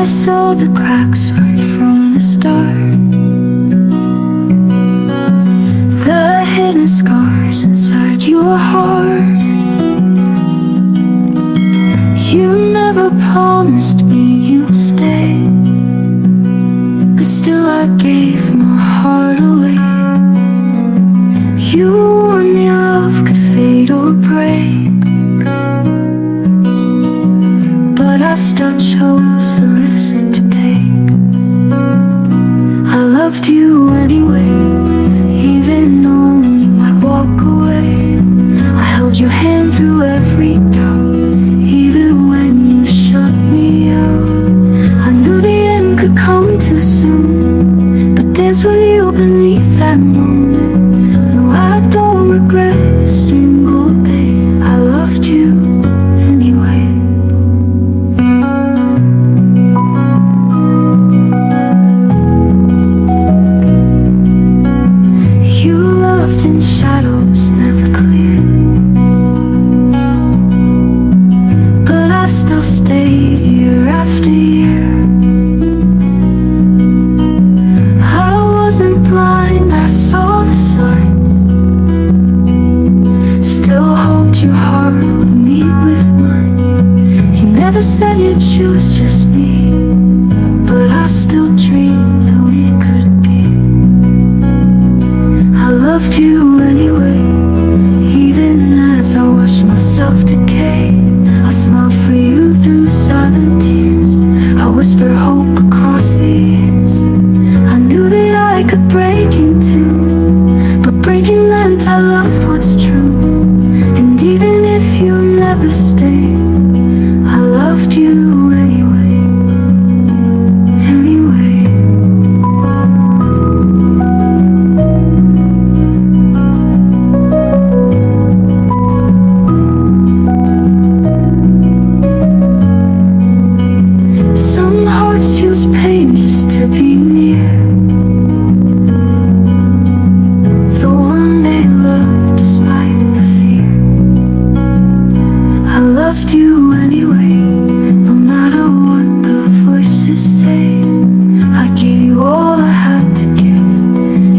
I saw the cracks right from the start, the hidden scars inside your heart. You never promised me you'd stay, but still I gave my heart away. You warned me love could fade or break, but I still chose the risk to take. I loved you anyway, even though you might walk away. I held your hand through every doubt, even when you shut me out. I knew the end could come too soon, but dance with you beneath that moon. No, I don't regret a single day. I loved you anyway. You loved in shadows, never clear, but I still stayed year after year. I wasn't blind, I saw the signs, still hoped your heart would meet with mine. You never said you'd choose just me, but I still dreamed that we could be. I loved you anyway, even as I watched myself decay. I smiled for you through silent tears, I whispered hope across the years. I knew that I could break in two, but breaking meant I loved what's true. And even if you never stayed, I loved you anyway, anyway. Some hearts choose pain just to be near the one they love despite the fear. I loved you anyway, no matter what the voices say. I gave you all I had to give,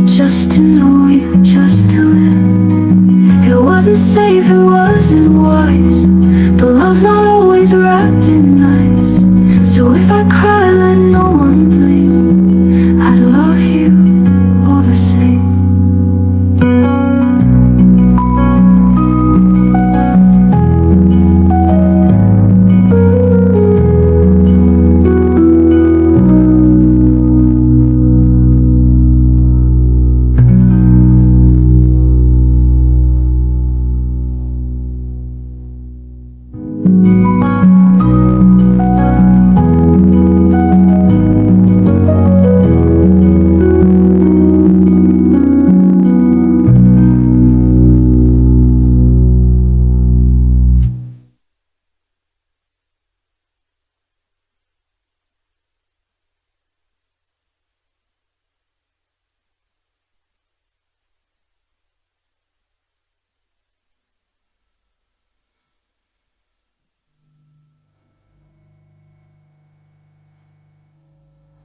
just to know you, just to live. It wasn't safe, it wasn't wise, but love's not always wrapped in nice. So if I cry, let no one blame. I'd love you all the same.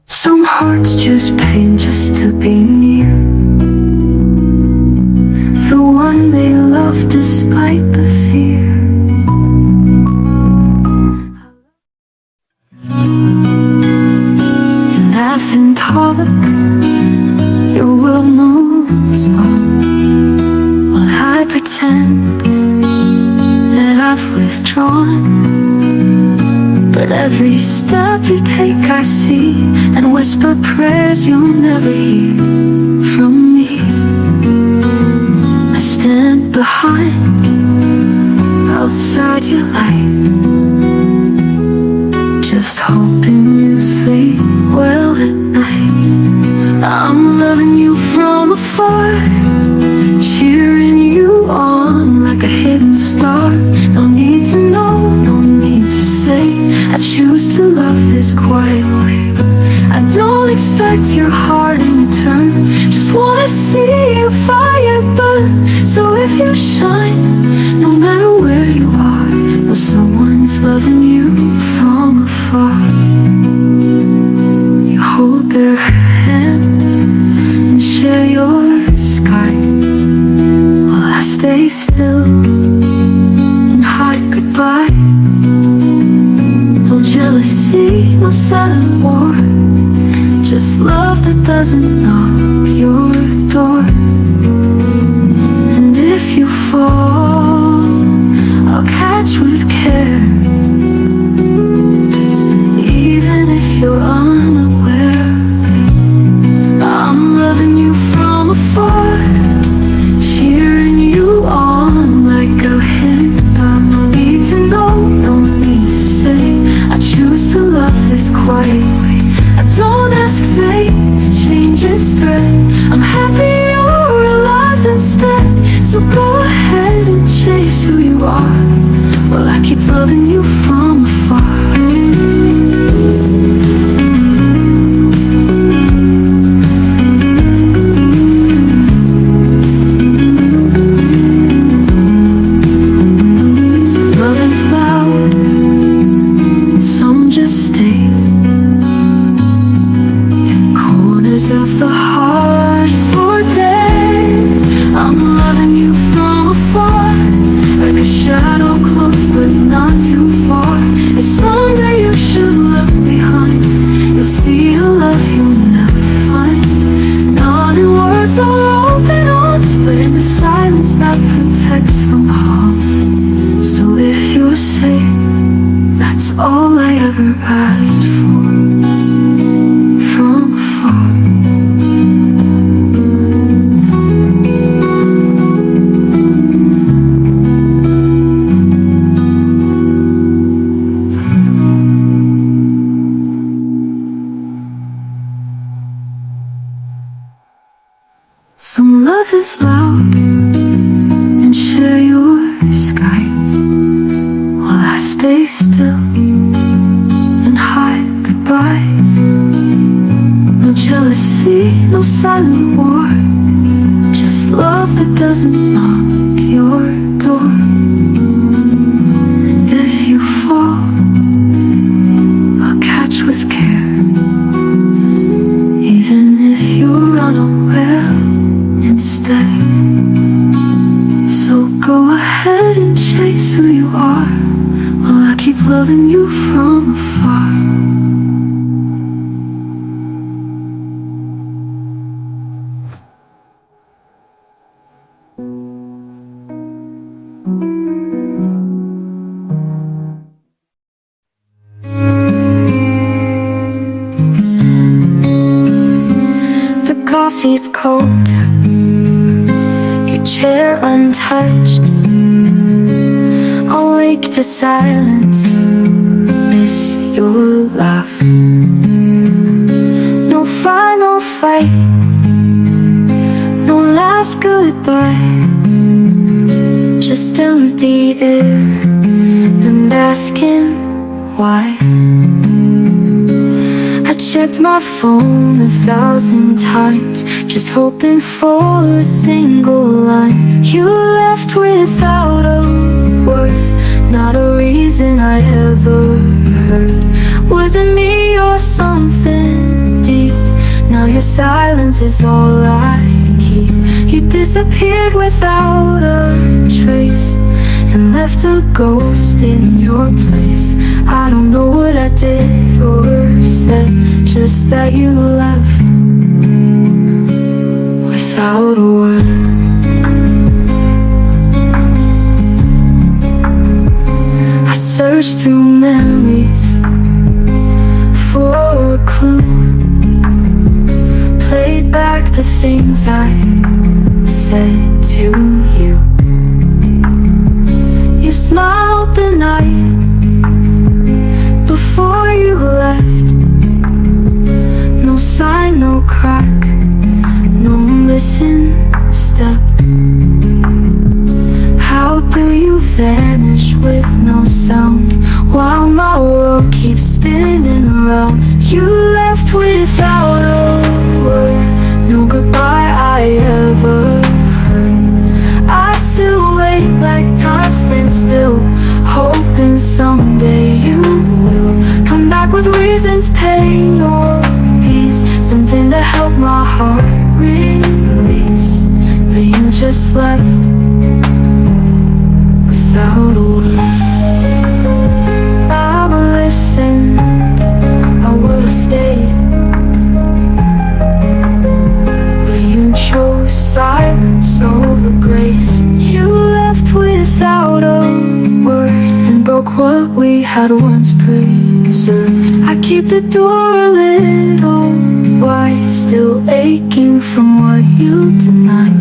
Some hearts choose pain just to be near the one they love despite the fear. You laugh and talk, your world moves on, while I pretend that I've withdrawn. But every step you take I see, and whisper prayers you'll never hear from me. I stand behind, outside your light, just hoping you sleep well at night. I'm loving you from afar, cheering you on like a hidden star. No need to know, no need to say, I choose to love this quiet way. I don't expect your heart in return, just wanna see your fire burn. So if you shine, no matter where you are, know someone's loving you from afar. jealousy, no silent war. Just love that doesn't knock your door. And if you fall, I'll catch with care. Even if you're unaware, I'm loving you from afar, cheering you on like a hit. No need to know, no need to say. I choose to love this quiet way. I don't ask fate to change its thread. I'm happy you're alive instead. So go ahead and chase who you are, while I keep loving you from afar. Of the heart for days, I'm loving you from afar, like a shadow close but not too far. If someday you should look behind, you'll see a love you'll never find. Not in words or open arms, but in the silence that protects from harm. So if you're safe, that's all I ever asked for. From afar. Some love is loud and share your skies, while I stay still and hide goodbyes. No jealousy, no silent war. Just love that doesn't knock your door. If you fall, I'll catch with care. Even if you're unaware instead. So go ahead and chase who you are, while I keep loving you from afar. The coffee's cold, your chair untouched. Awake to silence, miss your laugh. No final fight, no last goodbye. Just empty air and asking why. I checked my phone 1,000 times, just hoping for a single line. You left without a word, not a reason I ever heard. Was it me or something deep? Now your silence is all I keep. You disappeared without a trace and left a ghost in your place. I don't know what I did or said, just that you left without a word. I searched through memories for a clue, played back the things I said to you. You smiled the night before you left. No sign, no crack, no missing step. How do you vanish with no sound, while my world keeps spinning around? You left without a word, no goodbye I ever heard. I still wait like time stands still, hoping someday you will come back with reasons, pain or peace, something to help my heart release. But you just left without a word. I'm listening. sin, I would've stayed. But you chose silence over grace. You left without a word and broke what we had once preserved. I keep the door a little wide, still aching from what you denied.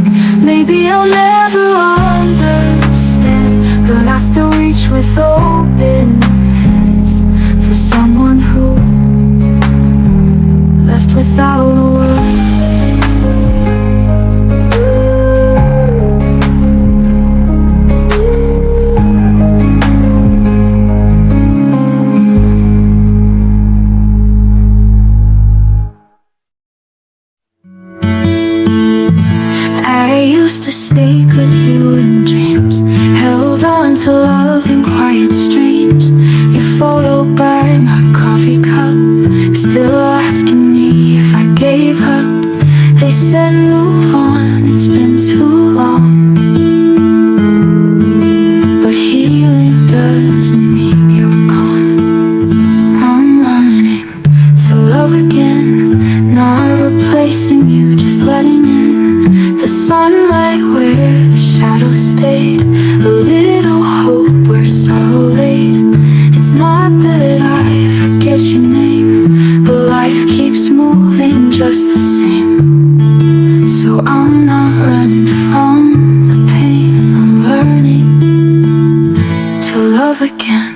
Maybe I'll never understand, but I still reach with open hands for someone who left without a word. I used to speak with you in dreams, held on to love in quiet streams. Your photo by my coffee cup, still asking me if I gave up. They said move on, it's been too long. But healing doesn't mean you're gone. I'm learning to love again, not replacing you, just letting in the sunlight where the shadows stayed. A little hope where sorrow laid. It's not that I forget your name, but life keeps moving just the same. So I'm not running from the pain, I'm learning to love again.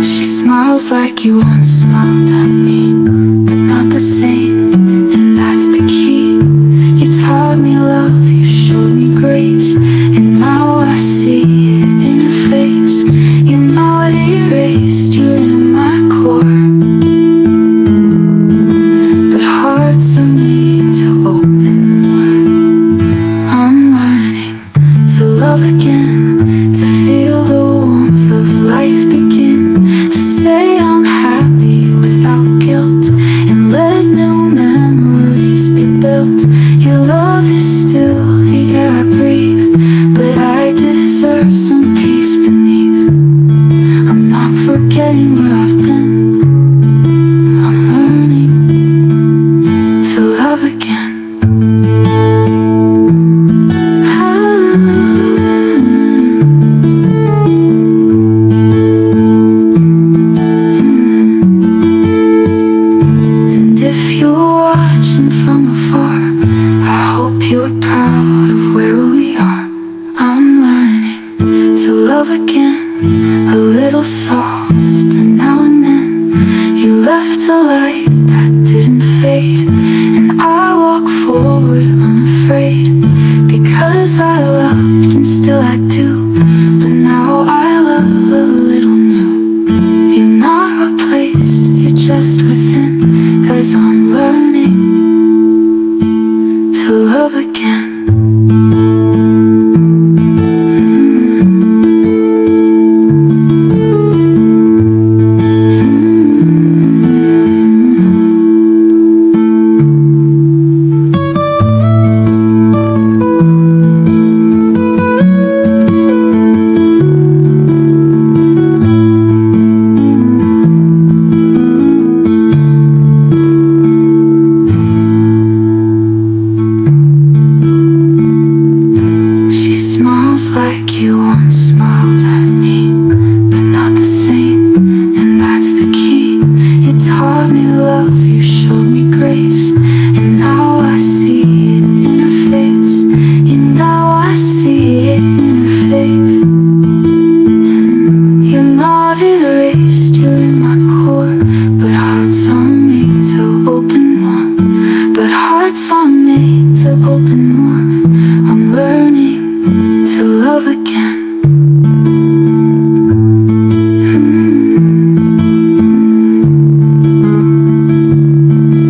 She smiles like you once smiled at me, but not the same, and that's the key. You taught me love, you showed me grace, and now I see it in her face. You're not erased, you're in my core, but hearts are made to open more. I'm learning to love again, to feel the warmth of life begin, to say I'm happy without guilt, and let new memories be built. Your love is still the air I breathe, but I deserve some peace beneath. I'm not forgetting where I've been, I'm learning to love again. And if you're watching from afar, I hope you're proud of where we are. I'm learning to love again, a little softer now and then. You left a light that didn't fade, and I walk forward unafraid, because I loved and still I do. But now I love a little new. You're not replaced, you're just within, 'cause I'm learning to love again. She smiles like you once smiled at me, but not the same, and that's the key. You taught me love, you showed me grace, and now I see it in her face. And now I see it in her face. You're not erased, you're in my core, but hearts are made to open more. But hearts are made to open more. I'm learning to love again.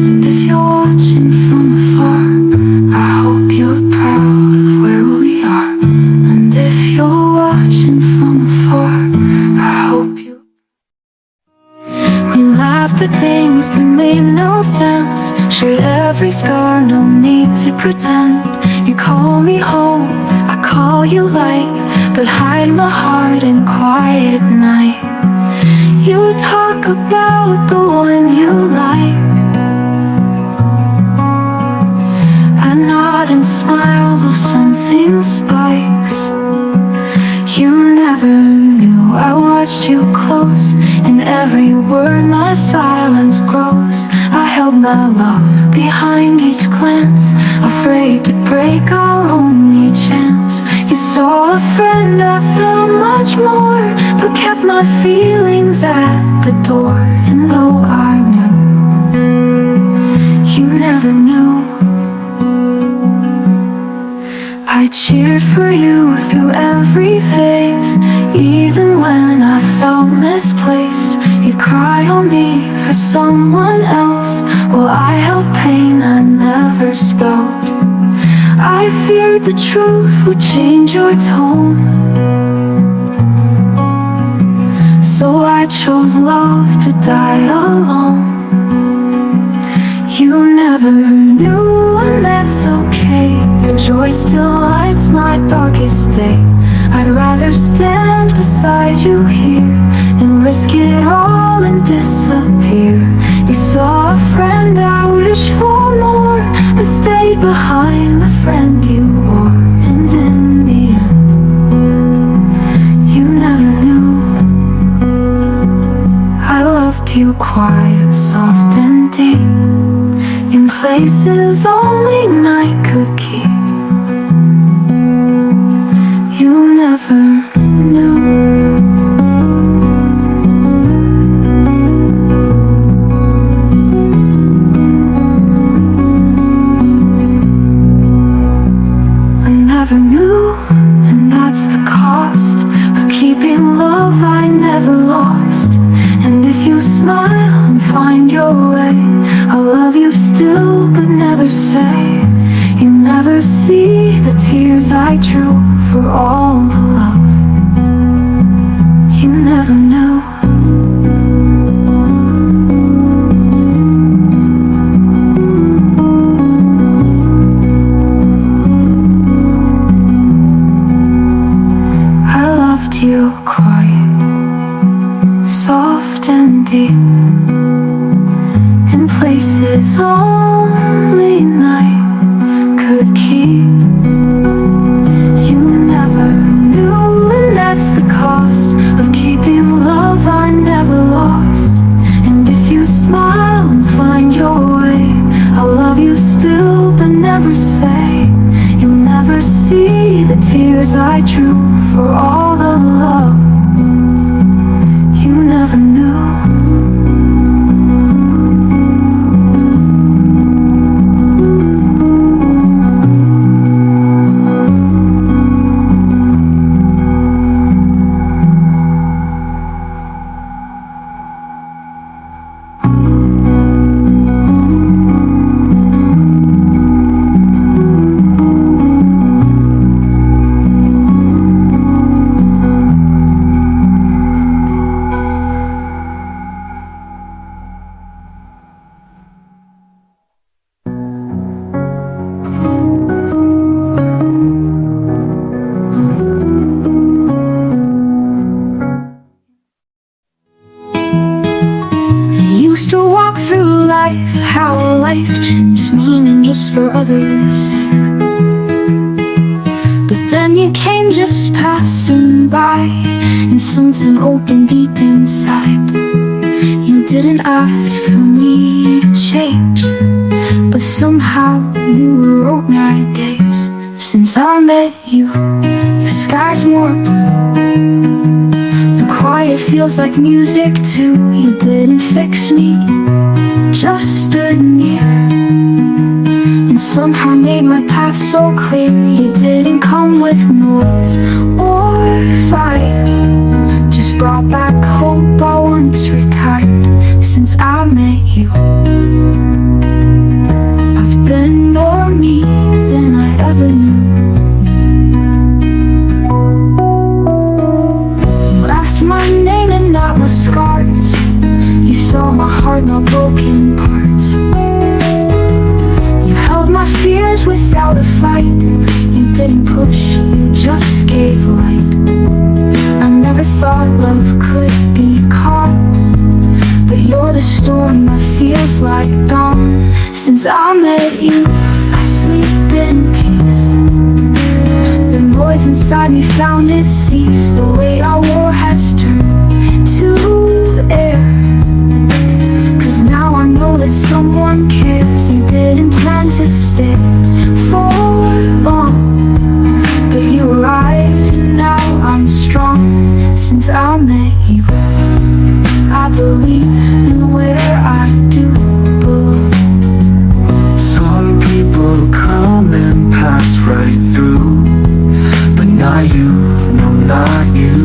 And if you're watching from afar, I hope you're proud of where we are. And if you're watching from afar, I hope you. We laughed at things that made no sense, shared every scar, no need to pretend. You call me home, I call you light, but hide my heart in quiet at night. You talk about the one you like. I nod and smile while something spikes. You never knew I watched you close. In every word my silence grows. I held my love behind each glance, afraid to break our only chance. You saw a friend, I felt much more, but kept my feelings at the door. And though I knew, you never knew, I cheered for you through every phase. Even when I felt misplaced, you'd cry on me for someone else, while I held pain I never spelled. I feared the truth would change your tone, so I chose love to die alone. You never knew, and that's okay. Joy still lights my darkest day. I'd rather stand beside you here than risk it all and disappear. You saw a friend, I wished for more, but stayed behind the friend you wore. And in the end, you never knew. I loved you quiet, soft and deep, in places only night could keep. You never knew. I never knew, and that's the cost of keeping love I never lost. And if you smile and find your way, I'll love you still but never say. You never see the tears I drew for all the love you never knew. I loved you quiet, soft and deep, in places only night could keep. You never knew, and that's the cost of keeping love I never lost. And if you smile and find your way, I'll love you still but never say. You'll never see the tears I drew for all the love you never knew. How life changed meaning just for others' sake. But then you came just passing by, and something opened deep inside. You didn't ask for me to change, but somehow you wrote my days. Since I met you, the sky's more blue. The quiet feels like music too. You didn't fix me, just stood near, and somehow made my path so clear. You didn't come with noise or fire, just brought back hope I once retired. Since I met you, I've been more me than I ever knew. You asked my name and not my scars. You saw my heart, my broken parts. You held my fears without a fight. You didn't push, you just gave light. I never thought love could be calm, but you're the storm that feels like dawn. Since I met you, I sleep in peace. The noise inside me found its cease. The weight I wore has turned to air, 'cause now I know that someone cares. You didn't plan to stay for long, but you arrived and now I'm strong. Since I met you, I believe in where I do belong. Some people come and pass right through, but not you, no, not you.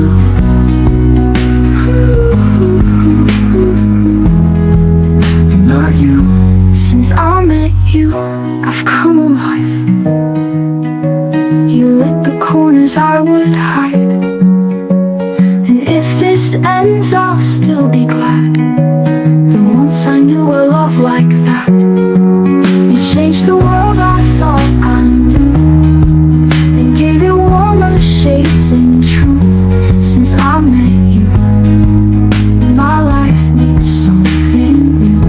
Not you. Since I met you, I've come alive. You lit the corners I would hide, and if this ends I'll still be glad that once I knew a love like that. You changed the world I thought I knew, and gave it warmer shades and truth. Since I met you, my life needs something new.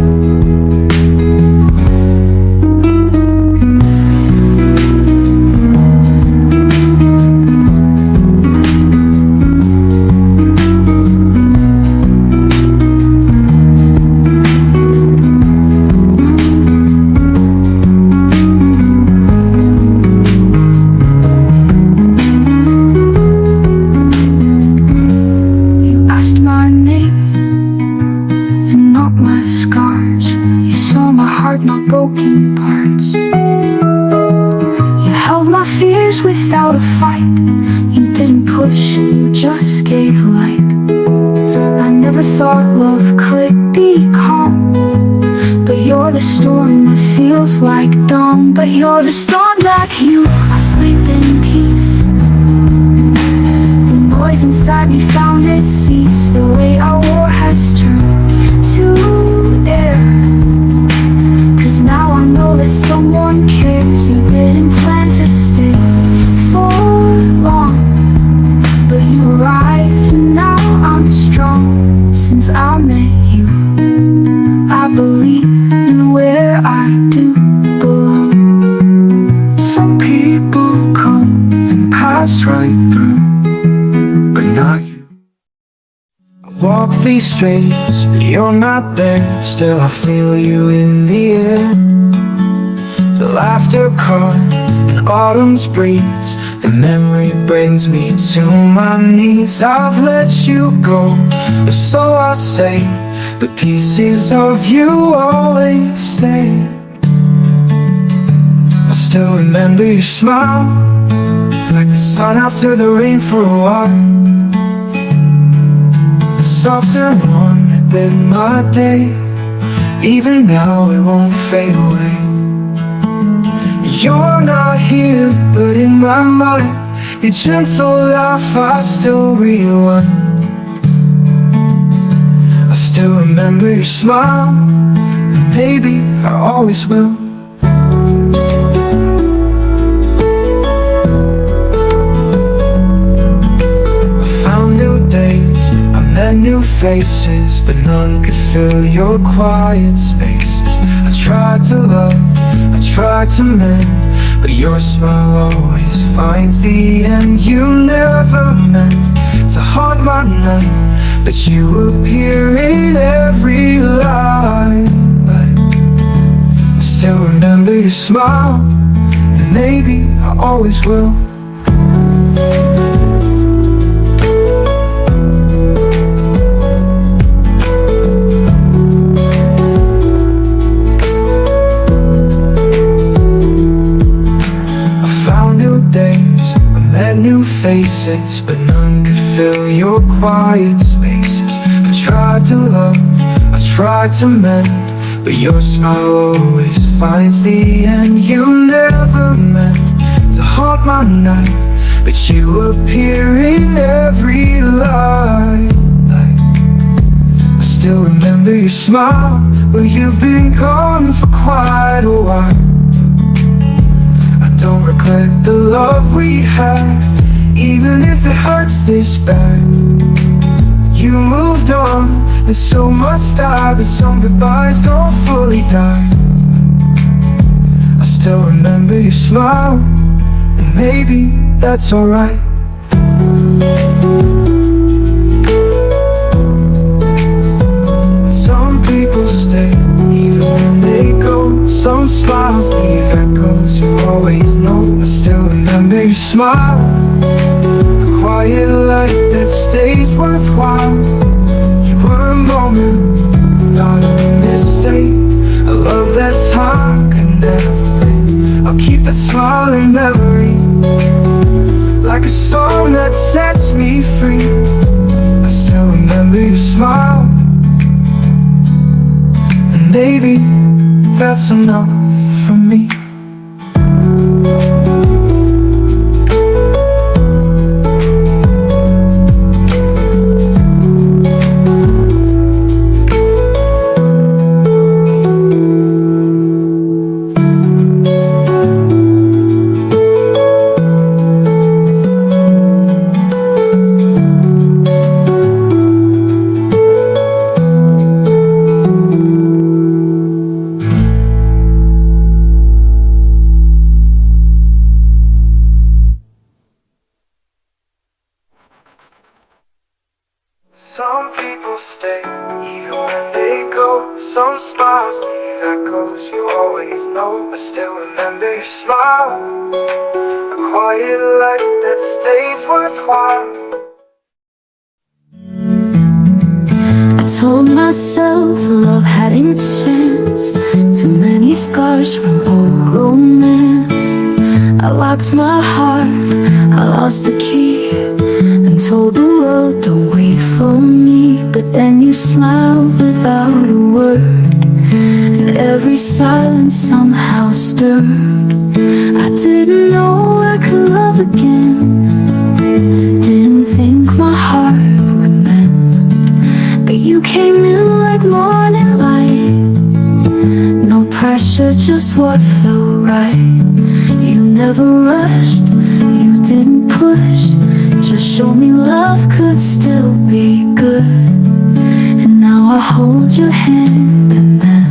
Not broken parts. You held my fears without a fight. You didn't push, you just gave light. I never thought love could be calm, but you're the storm that feels like dawn. But you're the storm like you, I sleep in peace. The noise inside me found its cease. The weight I wore has turned to air, now I know that someone cares. You didn't plan to stay for long, but you arrived and now I'm strong. Since I met you, I believe in where I do belong. Some people come and pass right through, but not you. I walk these streets, but you're not there. Still I feel you in the air. The laughter caught in autumn's breeze. The memory brings me to my knees. I've let you go, or so I say, but pieces of you always stay. I still remember your smile, like the sun after the rain for a while. Soft and warm, it lit my day. Even now it won't fade away. You're not here, but in my mind, your gentle laugh I still rewind. I still remember your smile, and baby, I always will. I found new days, I met new faces, but none could fill your quiet spaces. I tried to love, I tried to mend, but your smile always finds the end. You never meant to haunt my night, but you appear in every line. I still remember your smile, and maybe I always will. New faces, but none could fill your quiet spaces. I tried to love, I tried to mend, but your smile always finds the end. You never meant to haunt my night, but you appear in every line. I still remember your smile, but you've been gone for quite a while. I don't regret the love we had, even if it hurts this bad. You moved on, and so must I, but some goodbyes don't fully die. I still remember your smile, and maybe that's alright. Some people stay, even when they go. Some smiles leave echoes, you always know. I still remember your smile, a quiet light that stays worthwhile. You were a moment, not a mistake. I love that time could never fade. I'll keep that smile in memory, like a song that sets me free. I still remember your smile, and maybe that's enough for me. Some people stay, even when they go. Some smiles leave echoes, you always know. I still remember your smile, a quiet light that stays worthwhile. I told myself love had its chance, too many scars from old romance. I locked my heart, I lost the key, and told the world don't wait for me. But then you smiled without a word, and every silence somehow stirred. I didn't know I could love again, didn't think my heart would mend. But you came in like morning light, no pressure, just what felt right. You never rushed, you didn't push, just show me love could still be good. And now I hold your hand, and then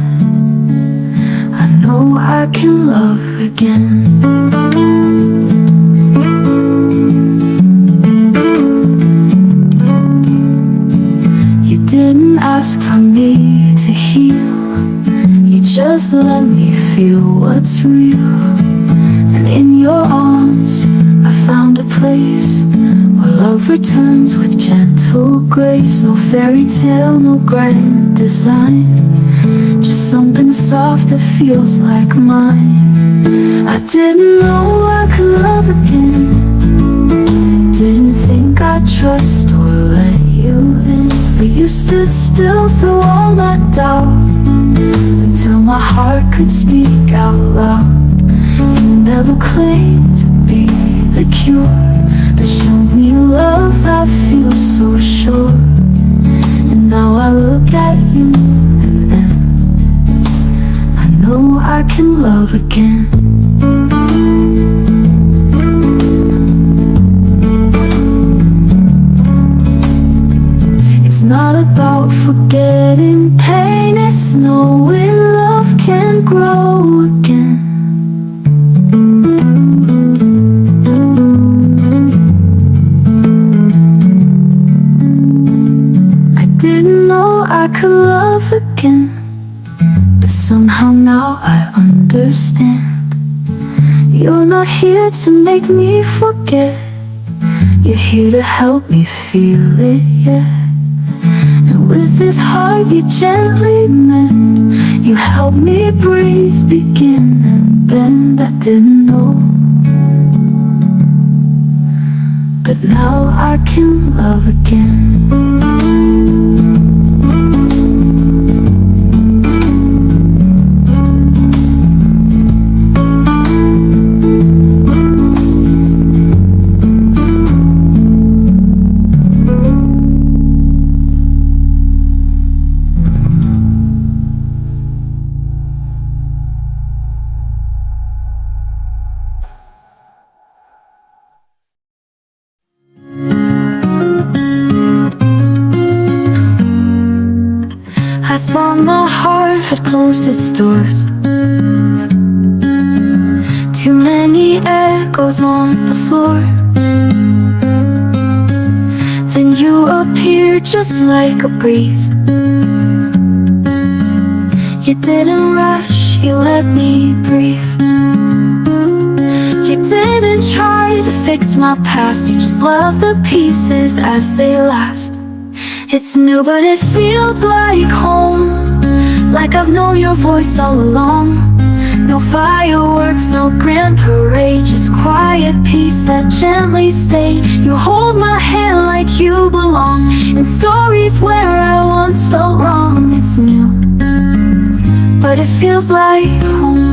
I know I can love again. You didn't ask for me to heal, you just let me feel what's real. And in your arms I found a place where love returns with gentle grace. No fairy tale, no grand design, just something soft that feels like mine. I didn't know I could love again, didn't think I'd trust or let you in. But you stood still through all my doubt, until my heart could speak out loud. You never claimed to be the cure, but showed me love that feels so sure. And now I look at you, and then I know I can love again. It's not about forgetting pain, it's knowing love can grow again. I could love again, but somehow now I understand. You're not here to make me forget, you're here to help me feel it, yeah. And with this heart you gently mend, you help me breathe, begin and bend. I didn't know, but now I can love again. closed its doors. Too many echoes on the floor. Then you appeared just like a breeze. You didn't rush, you let me breathe. You didn't try to fix my past, you just love the pieces as they last. It's new but it feels like home, like I've known your voice all along. No fireworks, no grand parade, just quiet peace that gently stayed. You hold my hand like you belong in stories where I once felt wrong. It's new, but it feels like home.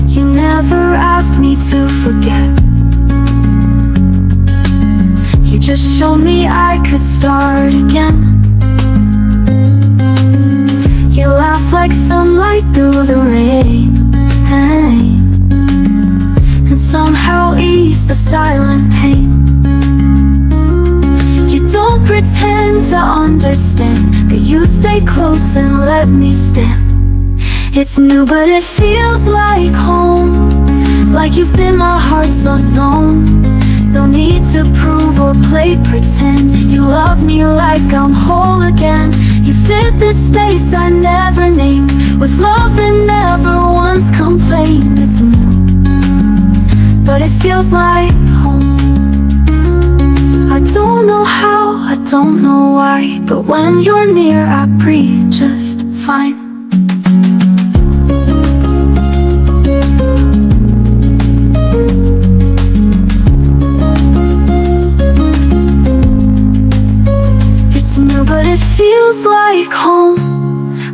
You never asked me to forget. You just showed me I could start again. You laugh like sunlight through the rain, and somehow ease the silent pain. You don't pretend to understand, but you stay close and let me stand. It's new but it feels like home, like you've been my heart's unknown. No need to prove or play pretend. You love me like I'm whole again. You fit this space I never named, with love that never once complained. It's new, but it feels like home. I don't know how, I don't know why, but when you're near I breathe just fine. But it feels like home,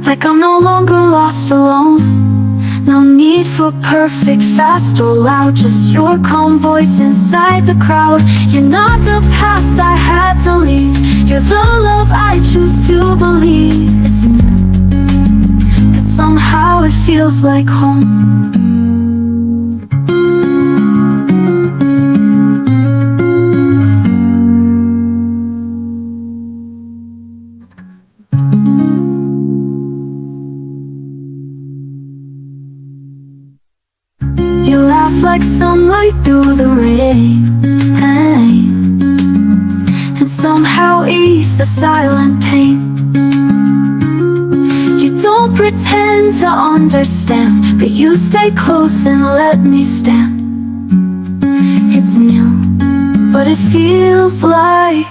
like I'm no longer lost alone. No need for perfect, fast or loud, just your calm voice inside the crowd. You're not the past I had to leave, you're the love I choose to believe. It's new, but somehow it feels like home. Like sunlight through the rain, and somehow ease the silent pain. You don't pretend to understand, but you stay close and let me stand. It's new, but it feels like